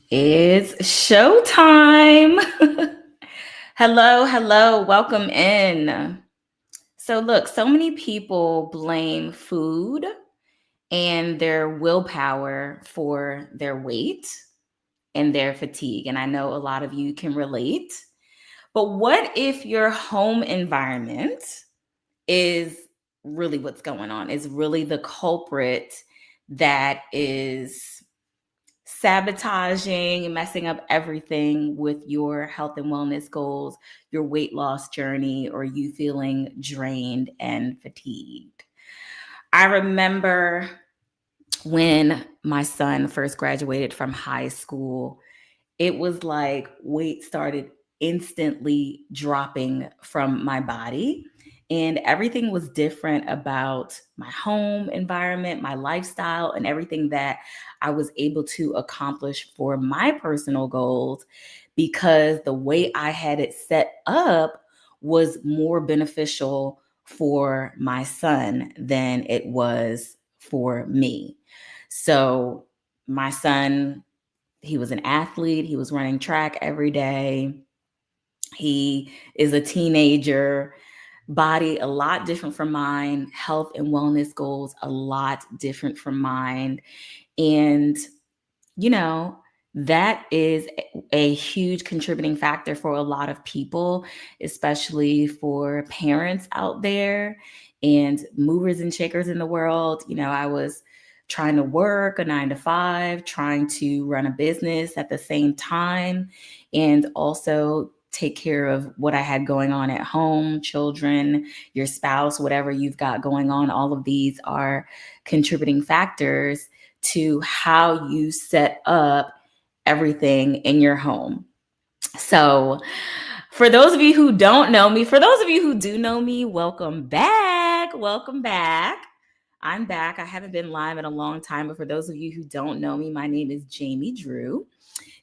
It's showtime. Hello, welcome in. So, look, so many people blame food and their willpower for their weight and their fatigue. And I know a lot of you can relate. But what if your home environment is really what's going on, is really the culprit that is sabotaging, messing up everything with your health and wellness goals, your weight loss journey, or you feeling drained and fatigued? I remember when my son first graduated from high school, it was like weight started instantly dropping from my body. And everything was different about my home environment, my lifestyle, and everything that I was able to accomplish for my personal goals because the way I had it set up was more beneficial for my son than it was for me. So, my son, he was an athlete. He was running track every day. He is a teenager, body a lot different from mine, health and wellness goals a lot different from mine. And, you know, that is a huge contributing factor for a lot of people, especially for parents out there and movers and shakers in the world. I was trying to work a 9 to 5, trying to run a business at the same time, and also take care of what I had going on at home, children, your spouse, whatever you've got going on. All of these are contributing factors to how you set up everything in your home. So, for those of you who don't know me, for those of you who do know me, welcome back. Welcome back. I'm back. I haven't been live in a long time, but for those of you who don't know me, my name is Jamie Drew,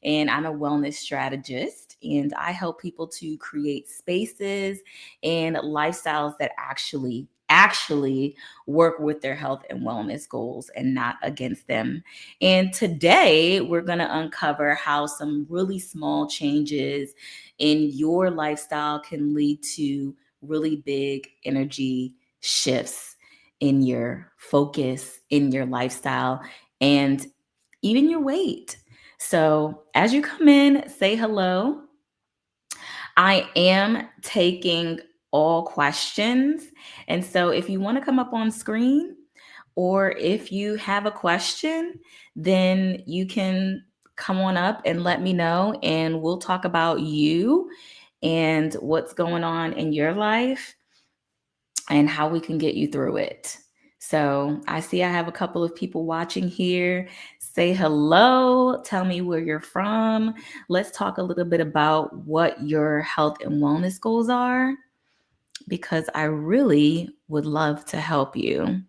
and I'm a wellness strategist. And I help people to create spaces and lifestyles that actually work with their health and wellness goals and not against them. And today we're going to uncover how some really small changes in your lifestyle can lead to really big energy shifts in your focus, in your lifestyle, and even your weight. So, as you come in, say hello. I am taking all questions. And so, if you want to come up on screen or if you have a question, then you can come on up and let me know, and we'll talk about you and what's going on in your life and how we can get you through it. So I see I have a couple of people watching here. Say hello. Tell me where you're from. Let's talk a little bit about what your health and wellness goals are, because I really would love to help you.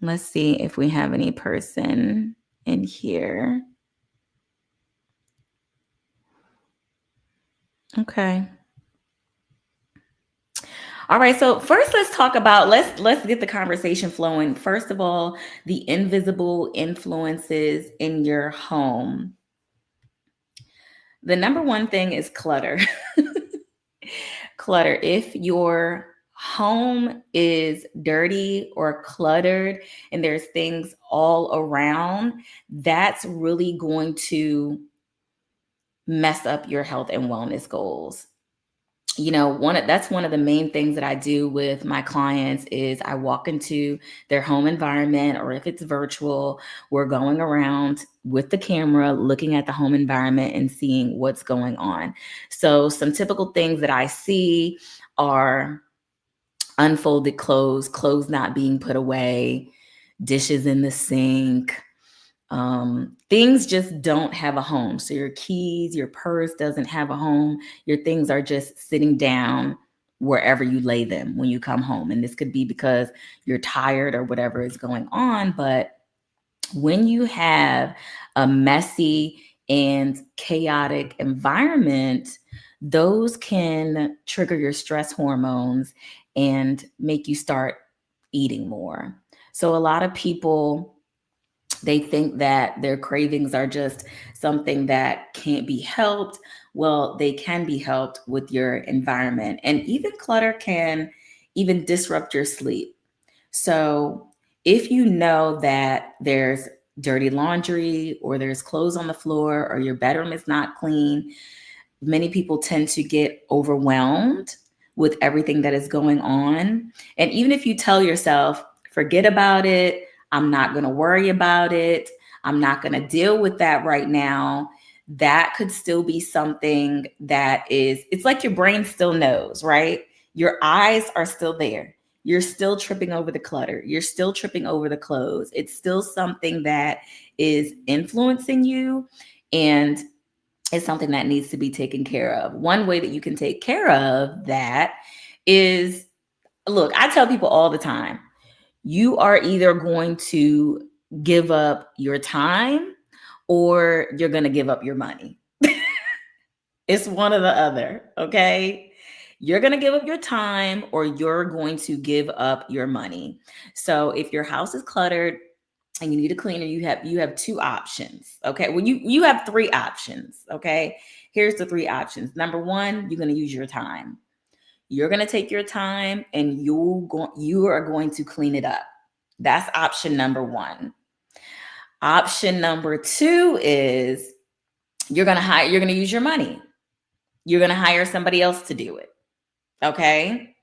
Let's see if we have any person in here. Okay. All right, so first let's talk about let's get the conversation flowing. First of all, the invisible influences in your home. The number one thing is clutter. Clutter. If your home is dirty or cluttered and there's things all around, that's really going to mess up your health and wellness goals. That's one of the main things that I do with my clients is I walk into their home environment, or if it's virtual, we're going around with the camera looking at the home environment and seeing what's going on. So some typical things that I see are unfolded clothes not being put away, dishes in the sink. Things just don't have a home. So your keys, your purse doesn't have a home. Your things are just sitting down wherever you lay them when you come home. And this could be because you're tired or whatever is going on. But when you have a messy and chaotic environment, those can trigger your stress hormones and make you start eating more. So a lot of people They think that their cravings are just something that can't be helped. Well, they can be helped with your environment. And even clutter can even disrupt your sleep. So if you know that there's dirty laundry or there's clothes on the floor or your bedroom is not clean, many people tend to get overwhelmed with everything that is going on. And even if you tell yourself, forget about it, I'm not going to worry about it, I'm not going to deal with that right now, that could still be something that is, it's like your brain still knows, right? Your eyes are still there. You're still tripping over the clutter. You're still tripping over the clothes. It's still something that is influencing you. And is something that needs to be taken care of. One way that you can take care of that is, look, I tell people all the time, you are either going to give up your time or you're going to give up your money. It's one or the other, okay? You're going to give up your time or you're going to give up your money. So if your house is cluttered, and you need a cleaner, you have two options. Okay. Well, you have three options. Okay. Here's the three options. Number one, you're going to use your time. You're going to take your time and you are going to clean it up. That's option number one. Option number two is you're going to use your money. You're going to hire somebody else to do it. Okay.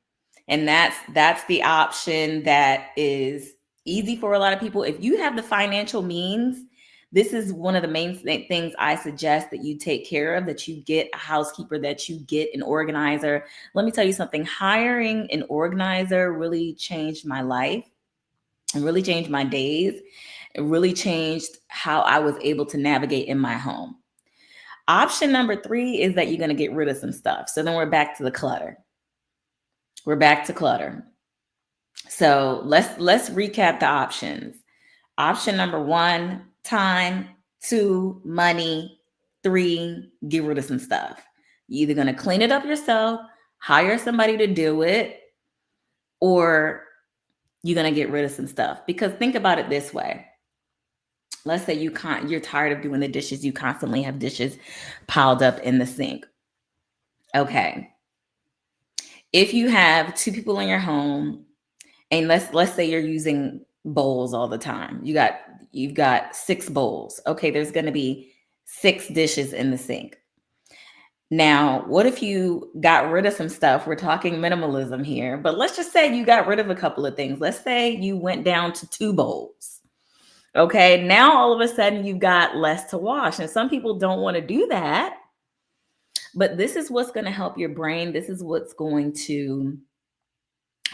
And that's the option that is easy for a lot of people. If you have the financial means, this is one of the main things I suggest that you take care of, that you get a housekeeper, that you get an organizer. Let me tell you something, hiring an organizer really changed my life and really changed my days. It really changed how I was able to navigate in my home. Option number three is that you're going to get rid of some stuff. So then we're back to the clutter. We're back to clutter. So let's recap the options. Option number one, time. Two, money. Three, get rid of some stuff. You're either going to clean it up yourself, hire somebody to do it, or you're going to get rid of some stuff. Because think about it this way. Let's say you're tired of doing the dishes. You constantly have dishes piled up in the sink. Okay. If you have two people in your home, and let's say you're using bowls all the time. You've got 6 bowls. Okay, there's going to be 6 dishes in the sink. Now, what if you got rid of some stuff? We're talking minimalism here, but let's just say you got rid of a couple of things. Let's say you went down to 2 bowls. Okay, now all of a sudden you've got less to wash. And some people don't want to do that. But this is what's going to help your brain. This is what's going to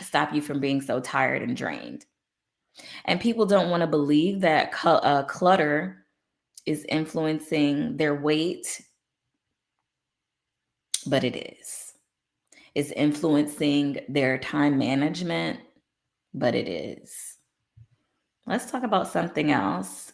stop you from being so tired and drained. And people don't want to believe that clutter is influencing their weight, but it is. It's influencing their time management, but it is. Let's talk about something else.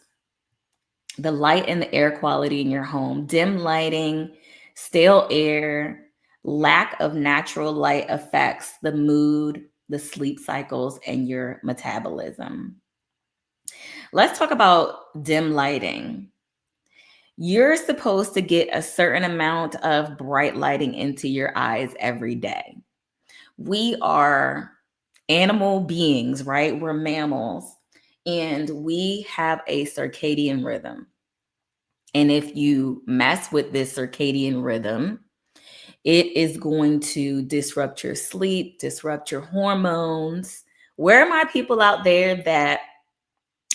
The light and the air quality in your home, dim lighting, stale air, lack of natural light affects the mood, the sleep cycles, and your metabolism. Let's talk about dim lighting. You're supposed to get a certain amount of bright lighting into your eyes every day. We are animal beings, right? We're mammals, and we have a circadian rhythm. And if you mess with this circadian rhythm, it is going to disrupt your sleep, disrupt your hormones. Where are my people out there that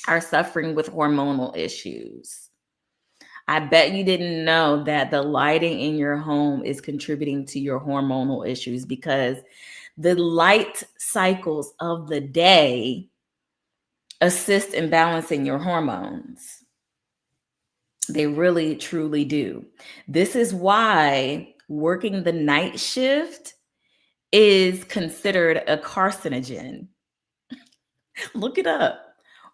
are suffering with hormonal issues? I bet you didn't know that the lighting in your home is contributing to your hormonal issues, because the light cycles of the day assist in balancing your hormones. They really, truly do. This is why working the night shift is considered a carcinogen. Look it up.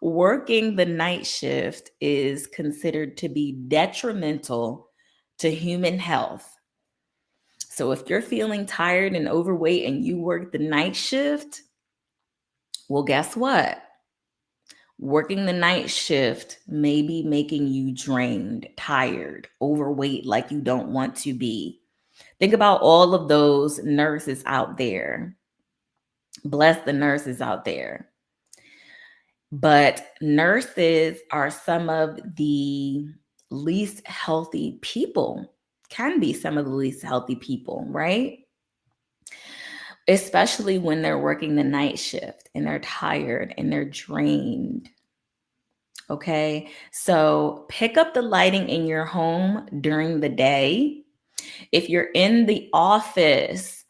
Working the night shift is considered to be detrimental to human health. So if you're feeling tired and overweight and you work the night shift, well, guess what? Working the night shift may be making you drained, tired, overweight, like you don't want to be. Think about all of those nurses out there. Bless the nurses out there. But nurses are some of the least healthy people, can be some of the least healthy people, right? Especially when they're working the night shift and they're tired and they're drained. Okay, so pick up the lighting in your home during the day. If you're in the office,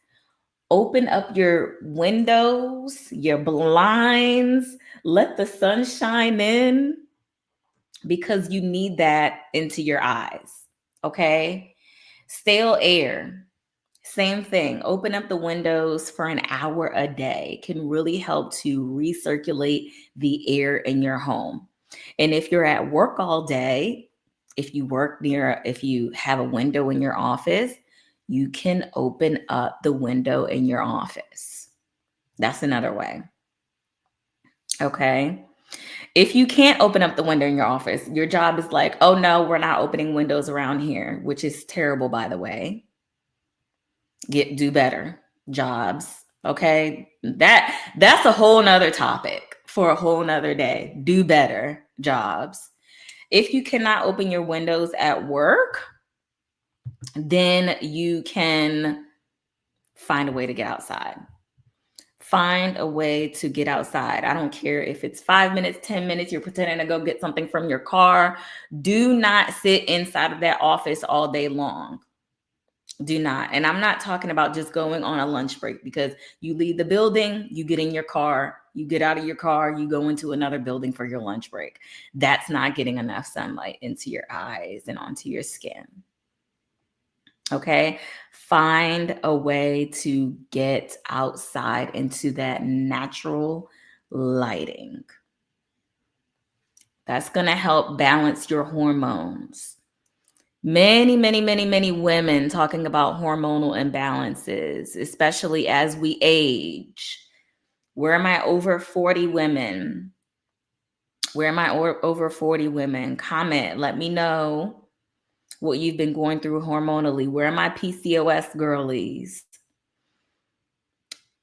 open up your windows, your blinds, let the sun shine in because you need that into your eyes. Okay, stale air. Same thing. Open up the windows for an hour a day can really help to recirculate the air in your home. And if you're at work all day, if you have a window in your office, you can open up the window in your office. That's another way. Okay. If you can't open up the window in your office, your job is like, oh no, we're not opening windows around here, which is terrible, by the way. Do better jobs. Okay. That's a whole nother topic for a whole nother day. Do better jobs. If you cannot open your windows at work, then you can find a way to get outside. Find a way to get outside. I don't care if it's 5 minutes, 10 minutes, you're pretending to go get something from your car. Do not sit inside of that office all day long. Do not. And I'm not talking about just going on a lunch break, because you leave the building, you get in your car, you get out of your car, you go into another building for your lunch break. That's not getting enough sunlight into your eyes and onto your skin. Okay. Find a way to get outside into that natural lighting. That's going to help balance your hormones. Many, many, many, many women talking about hormonal imbalances, especially as we age. Where are my over 40 women? Where are my over 40 women? Comment, let me know what you've been going through hormonally. Where are my PCOS girlies?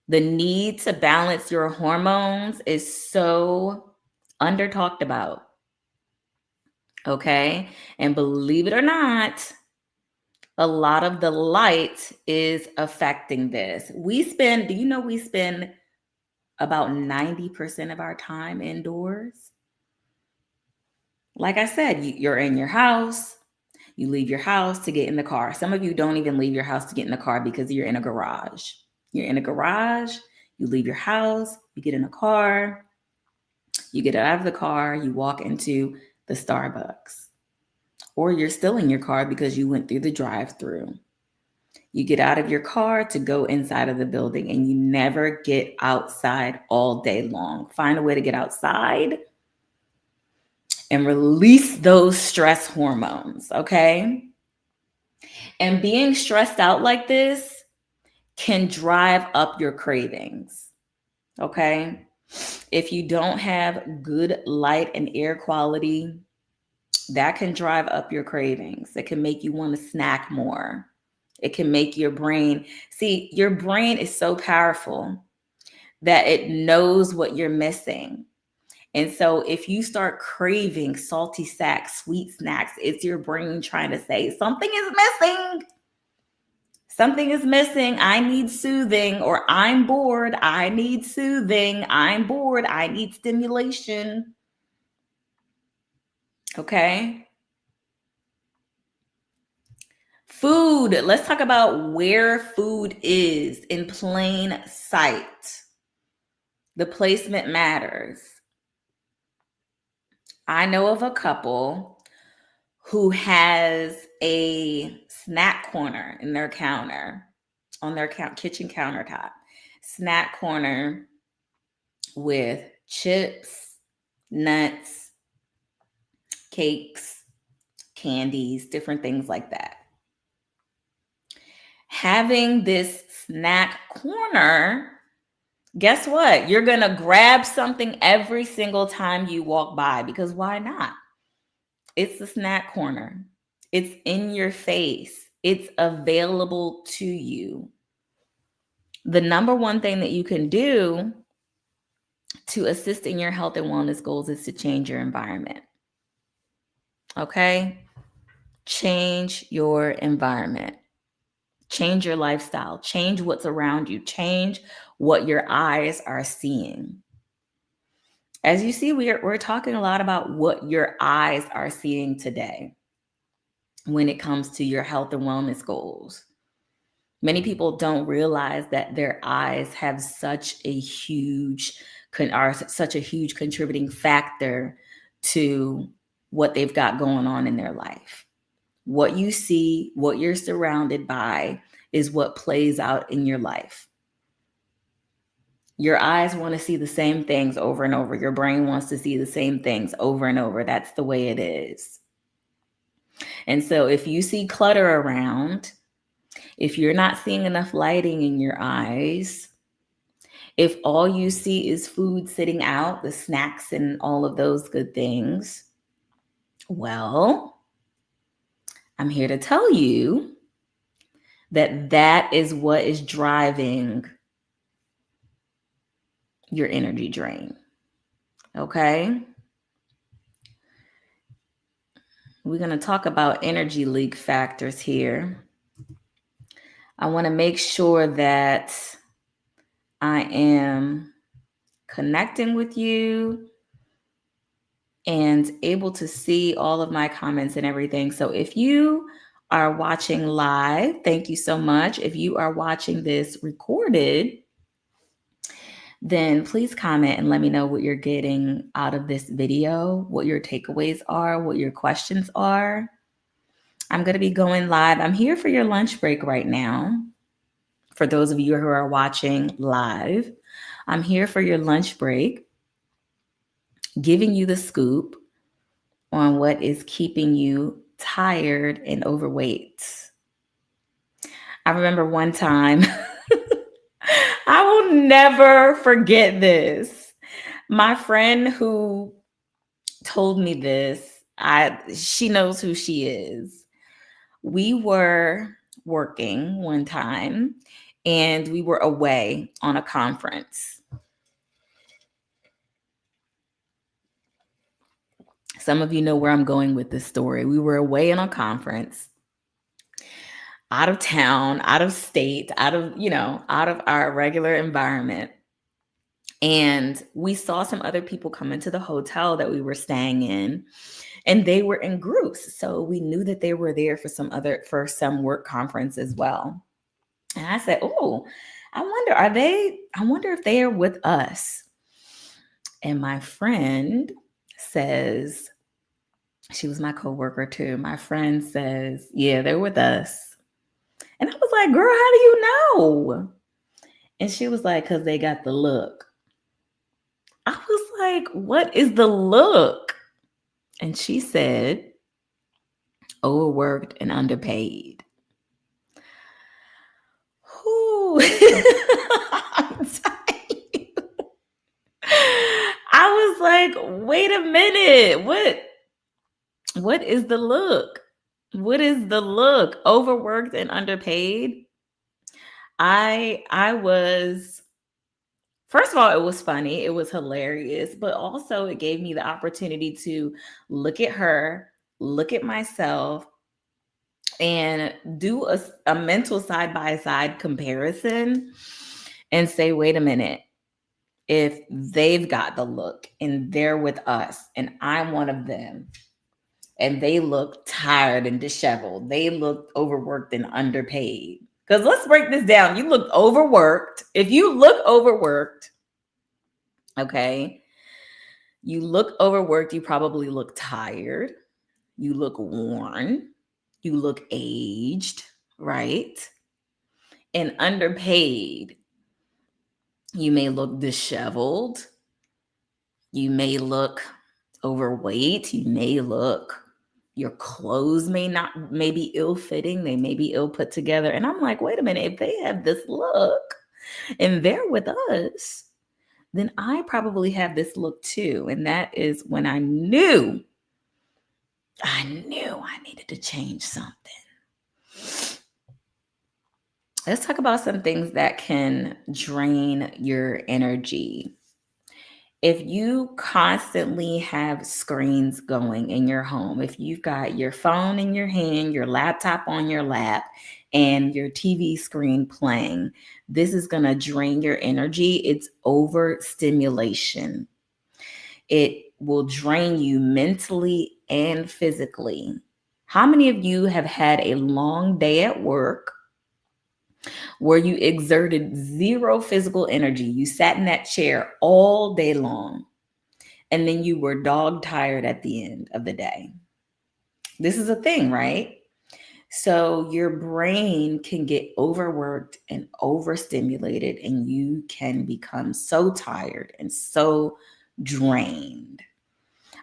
The need to balance your hormones is so under talked about. Okay. And believe it or not, a lot of the light is affecting this. Do you know we spend about 90% of our time indoors? Like I said, you're in your house, you leave your house to get in the car. Some of you don't even leave your house to get in the car because you're in a garage. You're in a garage, you leave your house, you get in a car, you get out of the car, you walk into the Starbucks. Or you're still in your car because you went through the drive-through. You get out of your car to go inside of the building, and you never get outside all day long. Find a way to get outside and release those stress hormones, okay? And being stressed out like this can drive up your cravings, okay? If you don't have good light and air quality, that can drive up your cravings. It can make you want to snack more. It can make your brain, see, your brain is so powerful that it knows what you're missing. And so if you start craving salty snacks, sweet snacks, it's your brain trying to say, something is missing. Something is missing. I need soothing, or I'm bored. I need soothing. I'm bored. I need stimulation. Okay. Food. Let's talk about where food is in plain sight. The placement matters. I know of a couple who has a snack corner in their counter, on their kitchen countertop. Snack corner with chips, nuts, cakes, candies, different things like that. Having this snack corner Guess what? You're going to grab something every single time you walk by, because why not? It's the snack corner. It's in your face. It's available to you. The number one thing that you can do to assist in your health and wellness goals is to change your environment. Okay? Change your environment. Change your lifestyle. Change what's around you. Change what your eyes are seeing. As you see, we're talking a lot about what your eyes are seeing today when it comes to your health and wellness goals. Many people don't realize that their eyes have such a huge contributing factor to what they've got going on in their life. What you see, what you're surrounded by, is what plays out in your life. Your eyes want to see the same things over and over. Your brain wants to see the same things over and over. That's the way it is. And so if you see clutter around, if you're not seeing enough lighting in your eyes, if all you see is food sitting out, the snacks and all of those good things, well, I'm here to tell you that that is what is driving your energy drain. Okay? We're going to talk about energy leak factors here. I want to make sure that I am connecting with you and able to see all of my comments and everything. So if you are watching live, thank you so much. If you are watching this recorded, then please comment and let me know what you're getting out of this video, what your takeaways are, what your questions are. I'm going to be going live. I'm here for your lunch break right now. For those of you who are watching live, I'm here for your lunch break, giving you the scoop on what is keeping you tired and overweight. I remember one time, I will never forget this. My friend who told me this, she knows who she is. We were working one time and we were away on a conference. Some of you know where I'm going with this story. We were away on a conference, out of town, out of state, out of our regular environment. And we saw some other people come into the hotel that we were staying in, and they were in groups. So we knew that they were there for some work conference as well. And I said, "Oh, I wonder if they are with us." And my friend says, she was my coworker too. My friend says, "Yeah, they're with us." And I was like, "Girl, how do you know?" And she was like, "'Cause they got the look." I was like, "What is the look?" And she said, "Overworked and underpaid." Whew. I'm telling you. I was like, "Wait a minute. What is the look? What is the look? Overworked and underpaid?" I was, first of all, it was funny. It was hilarious, but also it gave me the opportunity to look at her, look at myself, and do a mental side-by-side comparison and say, wait a minute, if they've got the look and they're with us and I'm one of them and they look tired and disheveled, they look overworked and underpaid. Because let's break this down. You look overworked. If you look overworked, okay, you look overworked, you probably look tired. You look worn. You look aged, right? And underpaid. You may look disheveled. You may look overweight. Your clothes may be ill-fitting. They may be ill put together. And I'm like, wait a minute, if they have this look, and they're with us, then I probably have this look too. And that is when I knew I needed to change something. Let's talk about some things that can drain your energy. If you constantly have screens going in your home, if you've got your phone in your hand, your laptop on your lap, and your TV screen playing, this is going to drain your energy. It's overstimulation. It will drain you mentally and physically. How many of you have had a long day at work where you exerted zero physical energy? You sat in that chair all day long and then you were dog tired at the end of the day. This is a thing, right? So your brain can get overworked and overstimulated, and you can become so tired and so drained.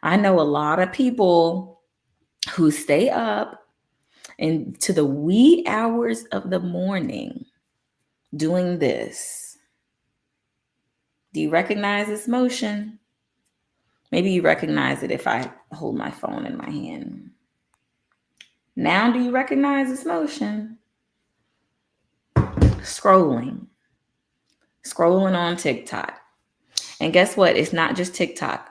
I know a lot of people who stay up into the wee hours of the morning doing this. Do you recognize this motion? Maybe you recognize it if I hold my phone in my hand. Now, do you recognize this motion? Scrolling on TikTok. And guess what? It's not just TikTok.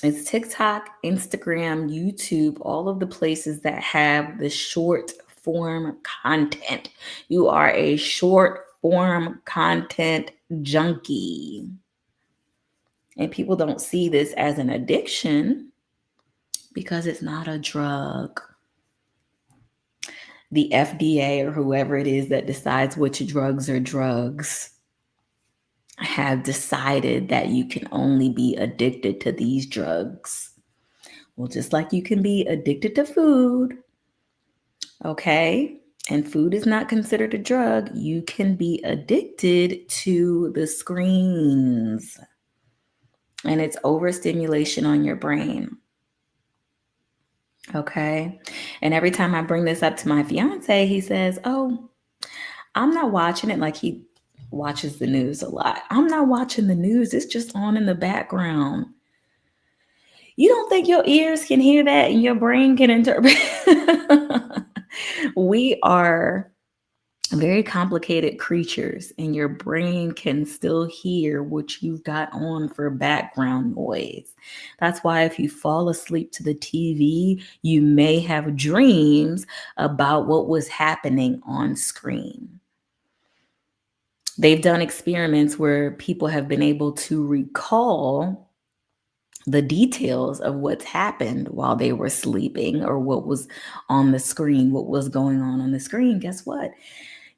It's TikTok, Instagram, YouTube, all of the places that have the short form content. You are a short form content junkie. And people don't see this as an addiction because it's not a drug. The FDA or whoever it is that decides which drugs are drugs have decided that you can only be addicted to these drugs. Well, just like you can be addicted to food, okay? And food is not considered a drug. You can be addicted to the screens. And it's overstimulation on your brain. Okay? And every time I bring this up to my fiance, he says, "Oh, I'm not watching it." Like he watches the news a lot. "I'm not watching the news. It's just on in the background." You don't think your ears can hear that and your brain can interpret? We are very complicated creatures, and your brain can still hear what you've got on for background noise. That's why if you fall asleep to the TV, you may have dreams about what was happening on screen. They've done experiments where people have been able to recall the details of what's happened while they were sleeping or what was on the screen, what was going on the screen. Guess what?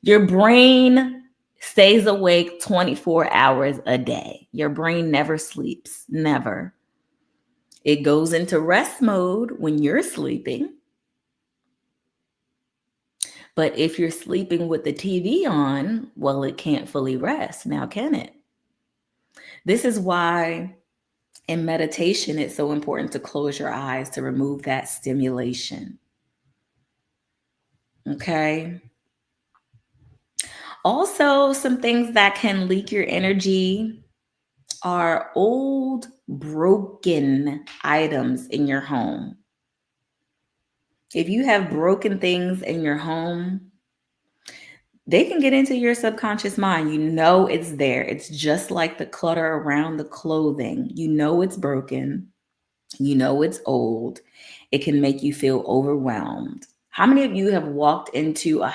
Your brain stays awake 24 hours a day. Your brain never sleeps, never. It goes into rest mode when you're sleeping. But if you're sleeping with the TV on, well, it can't fully rest. Now, can it? This is why in meditation, it's so important to close your eyes to remove that stimulation. Okay. Also, some things that can leak your energy are old, broken items in your home. If you have broken things in your home, they can get into your subconscious mind. You know it's there. It's just like the clutter around the clothing. You know it's broken. You know it's old. It can make you feel overwhelmed. How many of you have walked into your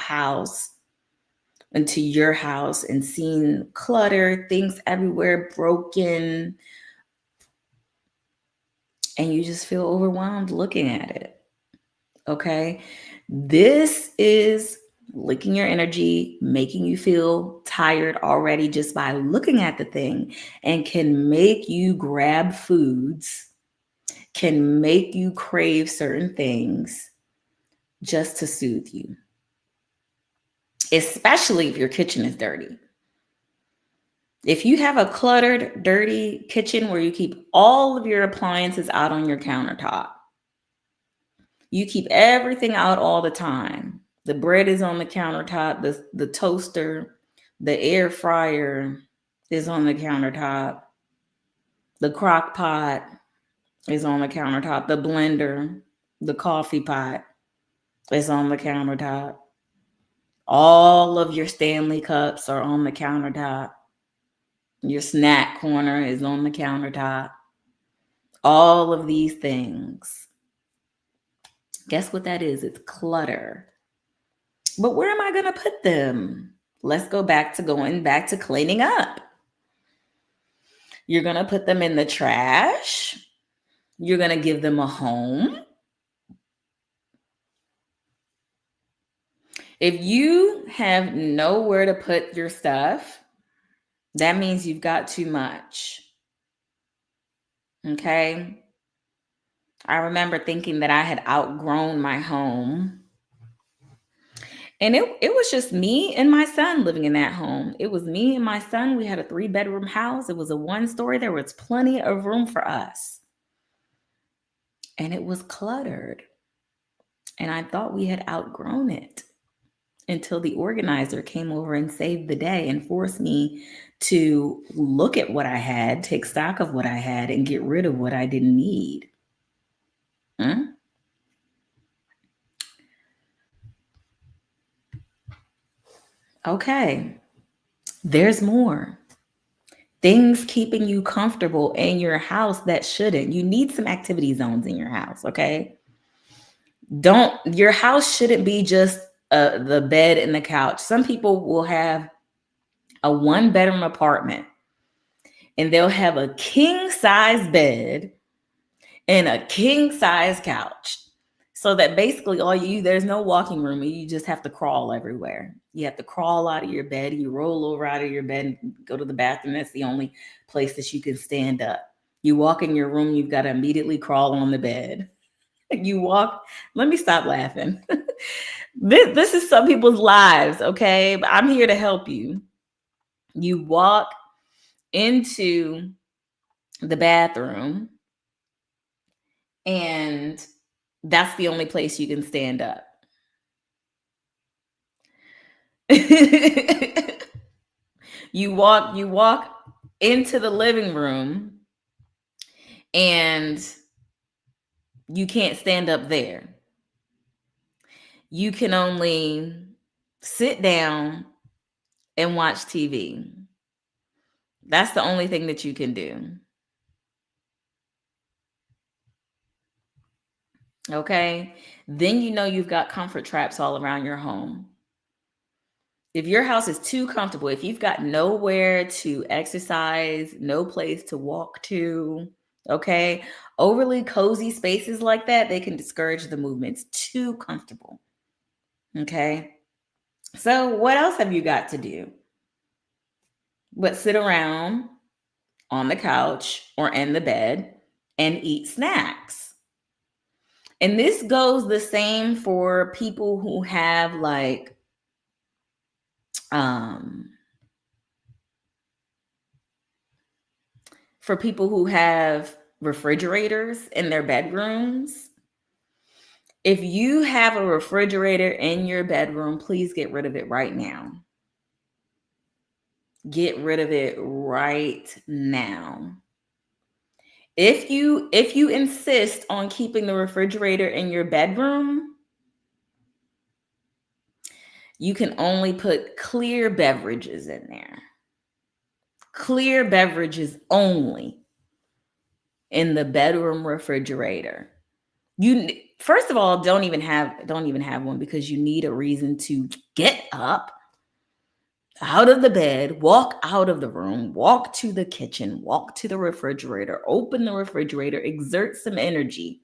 house and seen clutter, things everywhere, broken, and you just feel overwhelmed looking at it? Okay. This is licking your energy, making you feel tired already just by looking at the thing, and can make you grab foods, can make you crave certain things just to soothe you, especially if your kitchen is dirty. If you have a cluttered, dirty kitchen where you keep all of your appliances out on your countertop, you keep everything out all the time. The bread is on the countertop, the toaster, The air fryer is on the countertop. The crock pot is on the countertop. The blender, the coffee pot is on the countertop. All of your Stanley cups are on the countertop. Your snack corner is on the countertop. All of these things. Guess what that is? It's clutter. But where am I going to put them? Let's go back to cleaning up. You're going to put them in the trash. You're going to give them a home. If you have nowhere to put your stuff, that means you've got too much. Okay? I remember thinking that I had outgrown my home. And it was just me and my son living in that home. It was me and my son. We had a 3-bedroom house. It was a 1-story. There was plenty of room for us. And it was cluttered. And I thought we had outgrown it until the organizer came over and saved the day and forced me to look at what I had, take stock of what I had, and get rid of what I didn't need. Okay, there's more. Things keeping you comfortable in your house that shouldn't. You need some activity zones in your house, okay? Your house shouldn't be just the bed and the couch. Some people will have a 1-bedroom apartment and they'll have a king size bed and a king size couch. So that basically there's no walking room. You just have to crawl everywhere. You have to crawl out of your bed. You roll over out of your bed and go to the bathroom. That's the only place that you can stand up. You walk in your room, you've got to immediately crawl on the bed. You walk, let me stop laughing. This is some people's lives, okay? But I'm here to help you. You walk into the bathroom and that's the only place you can stand up. You walk into the living room and you can't stand up there. You can only sit down and watch TV. That's the only thing that you can do. Okay? Then you've got comfort traps all around your home. If your house is too comfortable, if you've got nowhere to exercise, no place to walk to, okay, overly cozy spaces like that, they can discourage the movement. It's too comfortable. Okay. So what else have you got to do? But sit around on the couch or in the bed and eat snacks. And this goes the same for people who have for people who have refrigerators in their bedrooms. If you have a refrigerator in your bedroom, please get rid of it right now. Get rid of it right now. If you insist on keeping the refrigerator in your bedroom, you can only put clear beverages in there. Clear beverages only in the bedroom refrigerator. You first of all don't even have one because you need a reason to get up out of the bed, walk out of the room, walk to the kitchen, walk to the refrigerator, open the refrigerator, exert some energy.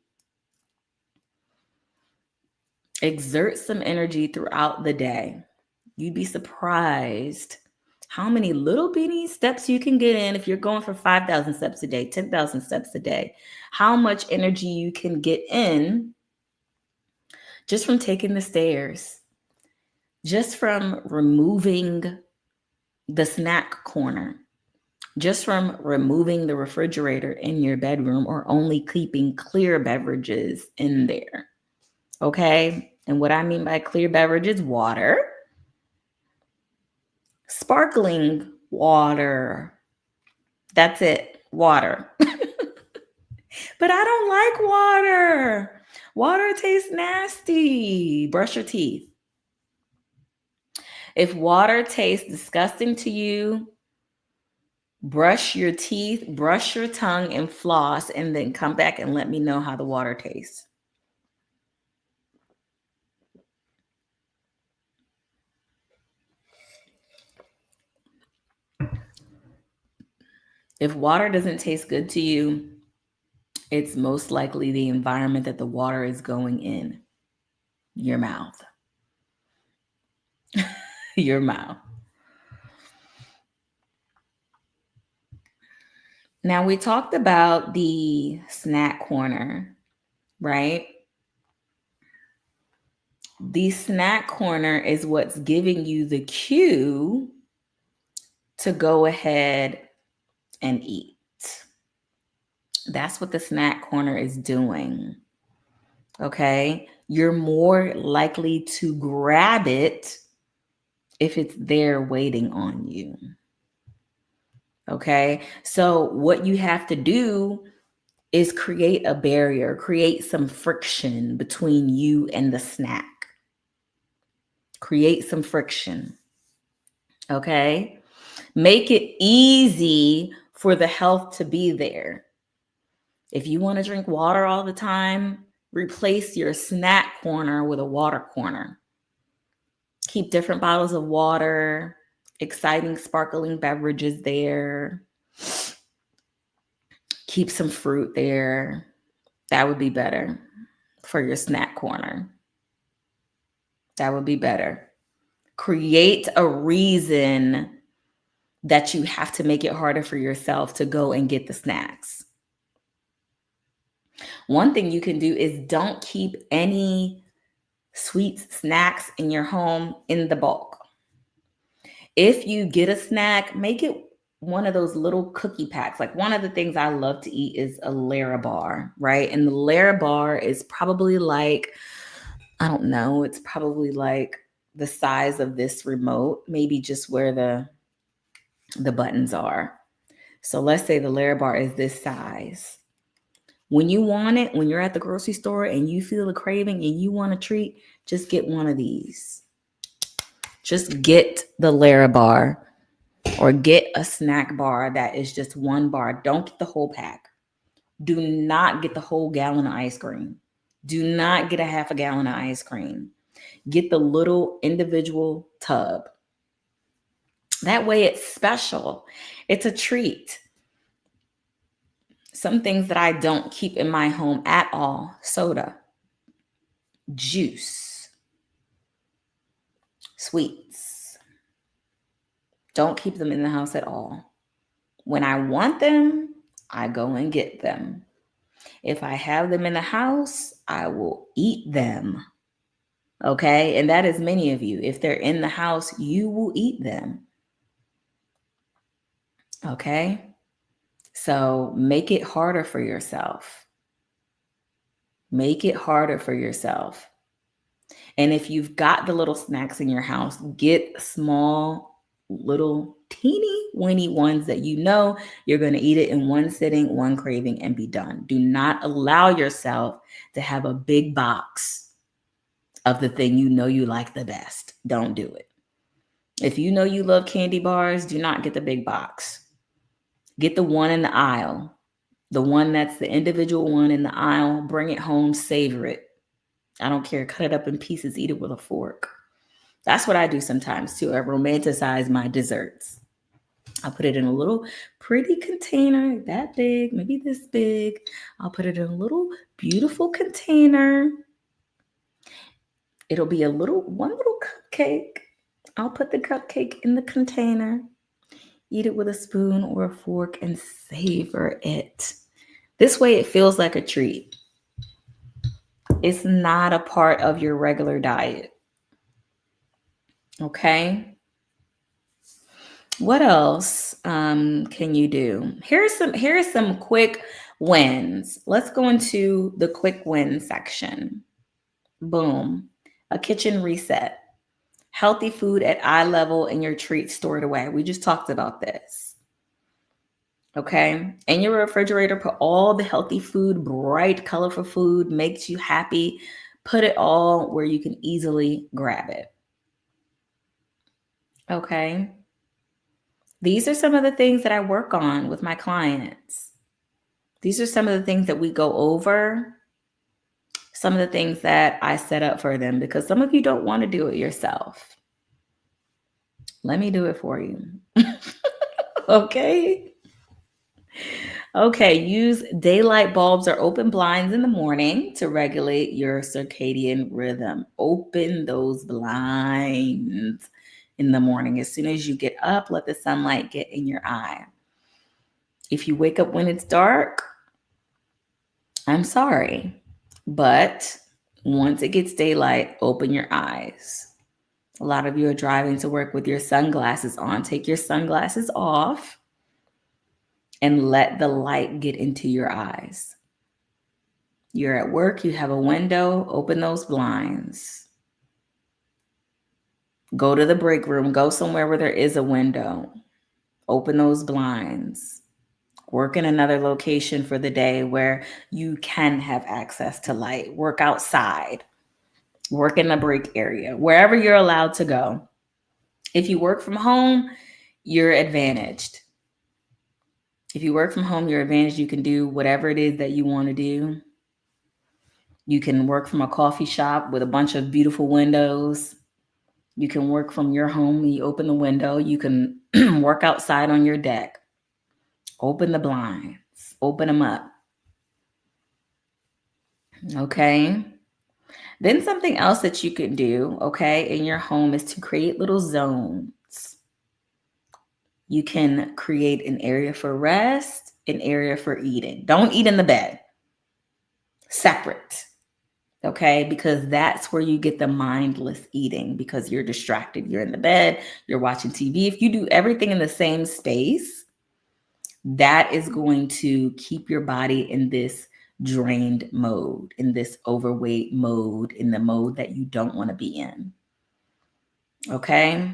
Exert some energy throughout the day. You'd be surprised how many little bitty steps you can get in if you're going for 5,000 steps a day, 10,000 steps a day. How much energy you can get in just from taking the stairs, just from removing the snack corner, just from removing the refrigerator in your bedroom or only keeping clear beverages in there. Okay? And what I mean by clear beverages, water, Sparkling water. That's it. Water. But I don't like water. Water tastes nasty. Brush your teeth. If water tastes disgusting to you, brush your teeth, brush your tongue, and floss, and then come back and let me know how the water tastes. If water doesn't taste good to you, it's most likely the environment that the water is going in. Your mouth. Your mouth. Now, we talked about the snack corner, right? The snack corner is what's giving you the cue to go ahead and eat. That's what the snack corner is doing. Okay. You're more likely to grab it if it's there waiting on you. Okay. So, what you have to do is create a barrier, create some friction between you and the snack. Create some friction. Okay. Make it easy for the health to be there. If you want to drink water all the time, replace your snack corner with a water corner. Keep different bottles of water, exciting sparkling beverages there. Keep some fruit there. That would be better for your snack corner. That would be better. Create a reason that you have to make it harder for yourself to go and get the snacks. One thing you can do is don't keep any sweets, snacks in your home in the bulk. If you get a snack, make it one of those little cookie packs. Like, one of the things I love to eat is a Larabar, right? And the Larabar is probably like, I don't know, it's probably like the size of this remote, maybe just where the buttons are. So let's say the Larabar is this size. When you want it, when you're at the grocery store and you feel a craving and you want a treat, just get one of these. Just get the Larabar, or get a snack bar that is just one bar. Don't get the whole pack. Do not get the whole gallon of ice cream. Do not get a half a gallon of ice cream. Get the little individual tub. That way it's special. It's a treat. Some things that I don't keep in my home at all: soda, juice, sweets. Don't keep them in the house at all. When I want them, I go and get them. If I have them in the house, I will eat them. Okay? And that is many of you. If they're in the house, you will eat them. Okay? So make it harder for yourself. Make it harder for yourself. And if you've got the little snacks in your house, get small, little, teeny weeny ones that you know you're going to eat it in one sitting, one craving, and be done. Do not allow yourself to have a big box of the thing you know you like the best. Don't do it. If you know you love candy bars, do not get the big box. Get the one in the aisle. The one that's the individual one in the aisle. Bring it home, savor it. I don't care. Cut it up in pieces, eat it with a fork. That's what I do sometimes too. I romanticize my desserts. I'll put it in a little pretty container, that big, maybe this big. I'll put it in a little beautiful container. It'll be one little cupcake. I'll put the cupcake in the container. Eat it with a spoon or a fork and savor it. This way it feels like a treat. It's not a part of your regular diet. Okay? What else can you do? Here's some quick wins. Let's go into the quick win section. Boom. A kitchen reset. Healthy food at eye level and your treats stored away. We just talked about this. Okay. In your refrigerator, put all the healthy food, bright, colorful food, makes you happy. Put it all where you can easily grab it. Okay. These are some of the things that I work on with my clients. These are some of the things that we go over, some of the things that I set up for them, because some of you don't want to do it yourself. Let me do it for you. Okay. Okay, use daylight bulbs or open blinds in the morning to regulate your circadian rhythm. Open those blinds in the morning. As soon as you get up, let the sunlight get in your eye. If you wake up when it's dark, I'm sorry, but once it gets daylight, open your eyes. A lot of you are driving to work with your sunglasses on. Take your sunglasses off and let the light get into your eyes. You're at work, you have a window, open those blinds. Go to the break room, go somewhere where there is a window. Open those blinds. Work in another location for the day where you can have access to light. Work outside. Work in the break area, wherever you're allowed to go. If you work from home, you're advantaged. If you work from home, you're advantaged. You can do whatever it is that you want to do. You can work from a coffee shop with a bunch of beautiful windows. You can work from your home and you open the window. You can work outside on your deck. Open the blinds. Open them up. Okay. Then something else that you can do, okay, in your home is to create little zones. You can create an area for rest, an area for eating. Don't eat in the bed. Separate. Okay, because that's where you get the mindless eating because you're distracted. You're in the bed, you're watching TV. If you do everything in the same space, that is going to keep your body in this drained mode, in this overweight mode, in the mode that you don't want to be in. Okay?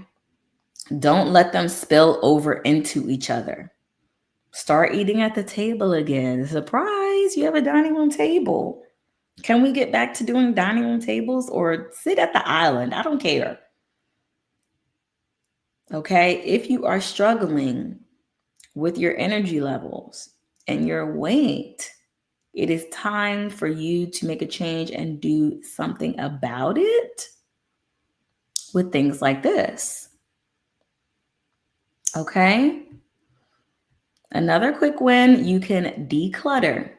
Don't let them spill over into each other. Start eating at the table again. Surprise, you have a dining room table. Can we get back to doing dining room tables or sit at the island? I don't care. Okay? If you are struggling with your energy levels and your weight, it is time for you to make a change and do something about it with things like this. Okay? Another quick win, you can declutter.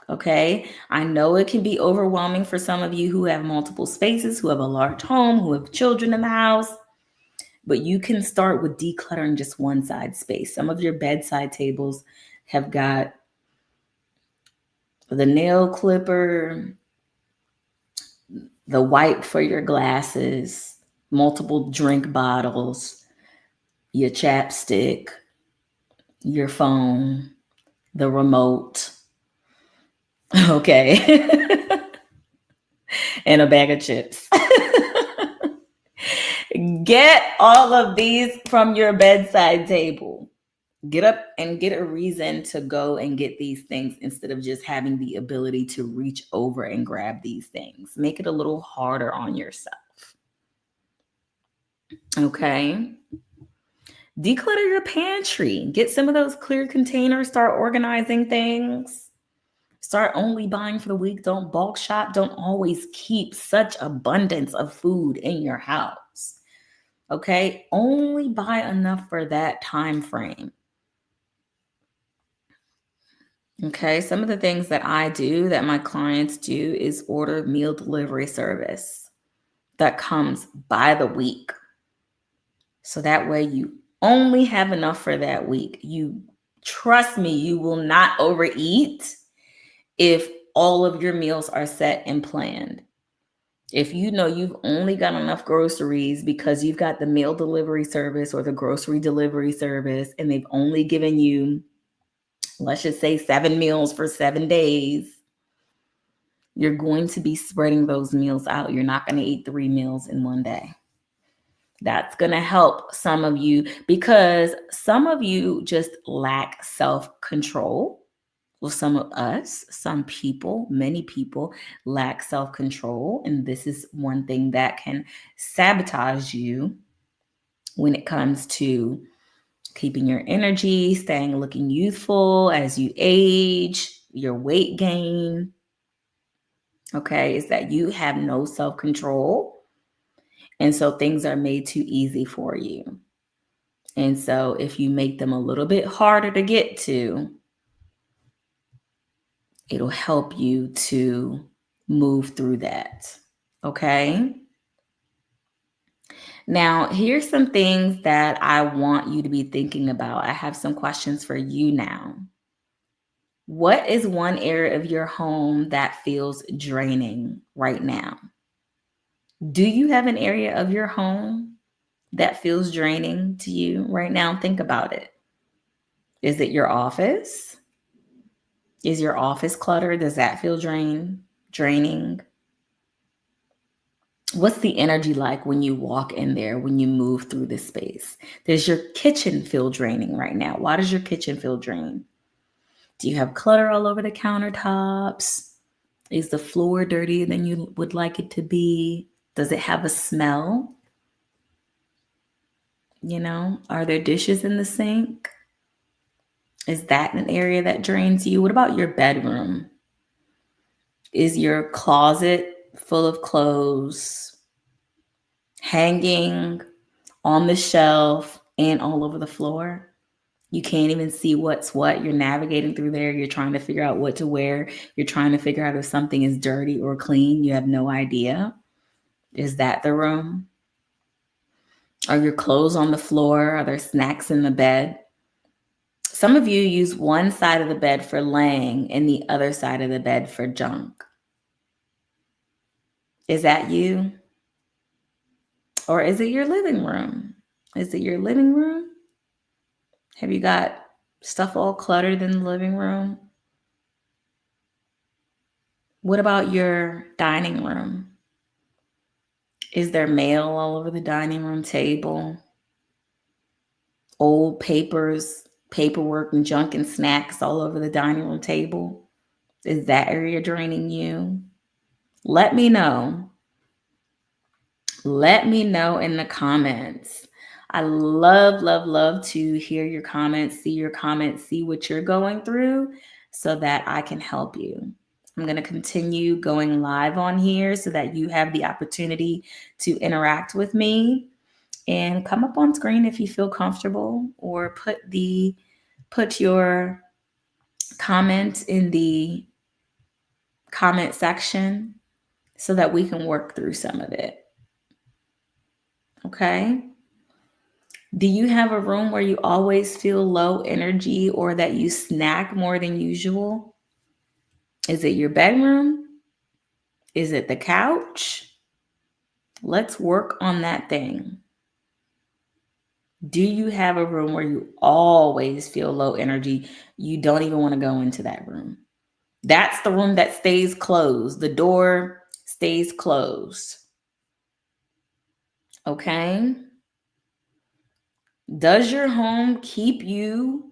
Okay? I know it can be overwhelming for some of you who have multiple spaces, who have a large home, who have children in the house, but you can start with decluttering just one side space. Some of your bedside tables have got the nail clipper, the wipe for your glasses, multiple drink bottles, your chapstick, your phone, the remote, okay, and a bag of chips. Get all of these from your bedside table. Get up and get a reason to go and get these things instead of just having the ability to reach over and grab these things. Make it a little harder on yourself. Okay. Declutter your pantry. Get some of those clear containers. Start organizing things. Start only buying for the week. Don't bulk shop. Don't always keep such abundance of food in your house. Okay. Only buy enough for that time frame. Okay, some of the things that I do that my clients do is order meal delivery service that comes by the week. So that way you only have enough for that week. You trust me, you will not overeat if all of your meals are set and planned. If you know you've only got enough groceries because you've got the meal delivery service or the grocery delivery service and they've only given you, let's just say 7 meals for 7 days, you're going to be spreading those meals out. You're not going to eat 3 meals in one day. That's going to help some of you because some of you just lack self control. Well, some of us, some people, many people lack self control. And this is one thing that can sabotage you when it comes to keeping your energy, staying looking youthful as you age, your weight gain. Okay, is that you have no self control. And so things are made too easy for you. And so if you make them a little bit harder to get to, it'll help you to move through that. Okay. Now, here's some things that I want you to be thinking about. I have some questions for you now. What is one area of your home that feels draining right now? Do you have an area of your home that feels draining to you right now? Think about it. Is it your office? Is your office clutter? Does that feel draining? What's the energy like when you walk in there, when you move through this space? Does your kitchen feel draining right now? Why does your kitchen feel drained? Do you have clutter all over the countertops? Is the floor dirtier than you would like it to be? Does it have a smell? Are there dishes in the sink? Is that an area that drains you? What about your bedroom? Is your closet full of clothes hanging on the shelf and all over the floor? You can't even see what's what. You're navigating through there. You're trying to figure out what to wear. You're trying to figure out if something is dirty or clean. You have no idea. Is that the room? Are your clothes on the floor? Are there snacks in the bed? Some of you use one side of the bed for laying and the other side of the bed for junk. Is that you? Or is it your living room? Is it your living room? Have you got stuff all cluttered in the living room? What about your dining room? Is there mail all over the dining room table? Old papers, paperwork, and junk and snacks all over the dining room table? Is that area draining you? Let me know. Let me know in the comments. I love, love, love to hear your comments, see what you're going through so that I can help you. I'm going to continue going live on here so that you have the opportunity to interact with me and come up on screen if you feel comfortable, or put your comment in the comment section so that we can work through some of it. Okay? Do you have a room where you always feel low energy or that you snack more than usual? Is it your bedroom? Is it the couch? Let's work on that thing. Do you have a room where you always feel low energy? You don't even want to go into that room. That's the room that stays closed. The door stays closed. Okay? Does your home keep you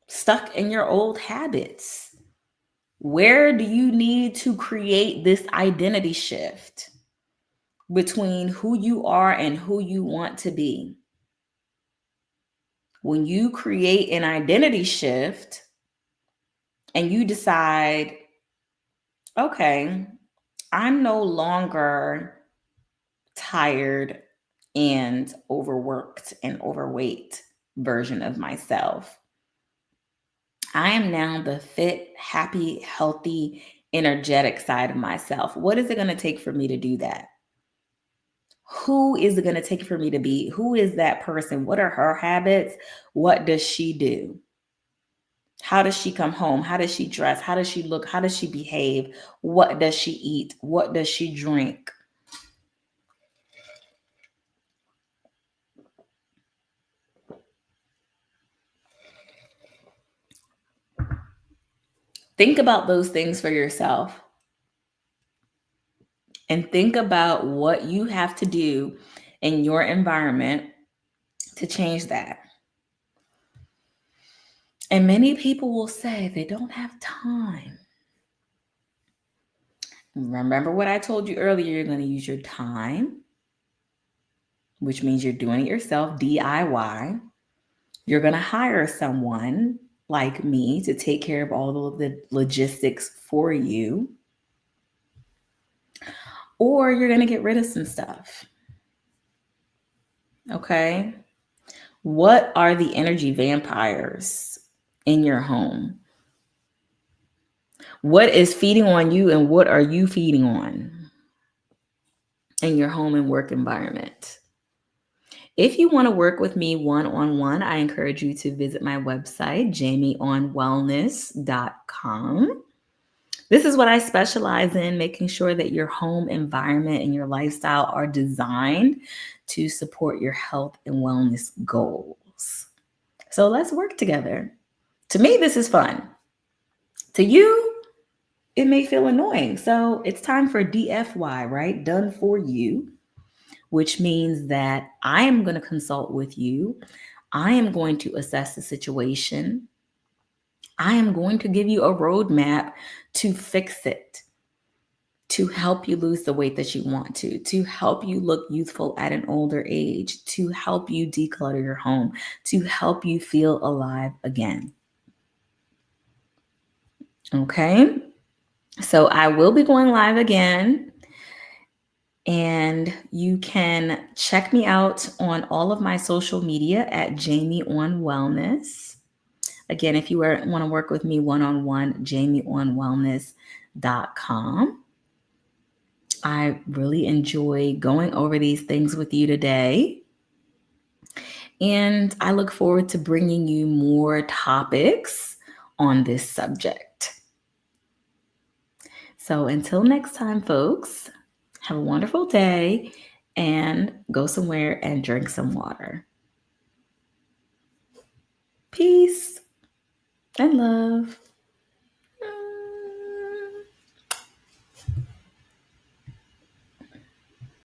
stuck in your old habits? Where do you need to create this identity shift between who you are and who you want to be? When you create an identity shift and you decide, okay, I'm no longer tired and overworked and overweight version of myself. I am now the fit, happy, healthy, energetic side of myself. What is it going to take for me to do that? Who is it going to take for me to be? Who is that person? What are her habits? What does she do? How does she come home? How does she dress? How does she look? How does she behave? What does she eat? What does she drink? Think about those things for yourself. And think about what you have to do in your environment to change that. And many people will say they don't have time. Remember what I told you earlier, you're going to use your time, which means you're doing it yourself, DIY. You're going to hire someone like me to take care of all of the logistics for you. Or you're going to get rid of some stuff. Okay? What are the energy vampires in your home? What is feeding on you and what are you feeding on in your home and work environment? If you want to work with me one-on-one, I encourage you to visit my website, jamieonwellness.com. This is what I specialize in, making sure that your home environment and your lifestyle are designed to support your health and wellness goals. So let's work together. To me, this is fun. To you, it may feel annoying. So it's time for DFY, right? Done for you, which means that I am going to consult with you. I am going to assess the situation. I am going to give you a roadmap to fix it, to help you lose the weight that you want to help you look youthful at an older age, to help you declutter your home, to help you feel alive again. Okay? So I will be going live again, and you can check me out on all of my social media at Jamie on Wellness. Again, if you want to work with me one-on-one, jamieonwellness.com. I really enjoy going over these things with you today. And I look forward to bringing you more topics on this subject. So until next time, folks, have a wonderful day and go somewhere and drink some water. Peace and love.